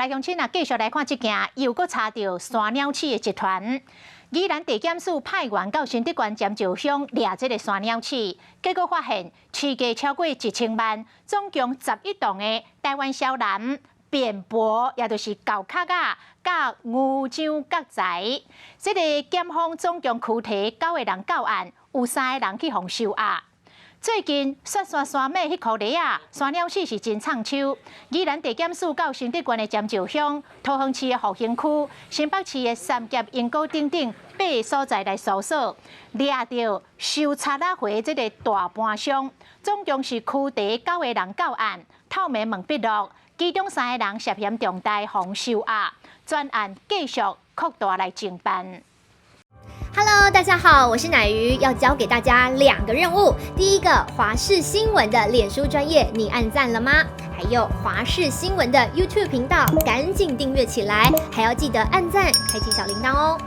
来乡亲啊，继续来看这件又搁查到山鸟鼠的集团。宜兰地检署派员到新德县尖石乡抓这个山鸟鼠，结果发现市价超过1000万，总共11栋的台湾小蓝、扁柏，也就是狗壳啊，甲牛樟角材。这个检方总共拘提9个人到案，有3个人去互收押。最近，雪山山尾迄颗梨啊，山鸟鼠是真畅销。宜兰地检署到新德县的尖石乡、桃园市的复兴区、新北市的三峡、英歌等8个所在来搜索，抓到收插仔回这个大盘商，总共是拘提9个人到案，透明问笔录，其中3个人涉嫌重大防收押，专案继续扩大来侦办。Hello， 大家好，我是乃瑜，要教给大家2个任务。第一个，华视新闻的脸书专页，你按赞了吗？还有华视新闻的 YouTube 频道，赶紧订阅起来，还要记得按赞，开启小铃铛哦。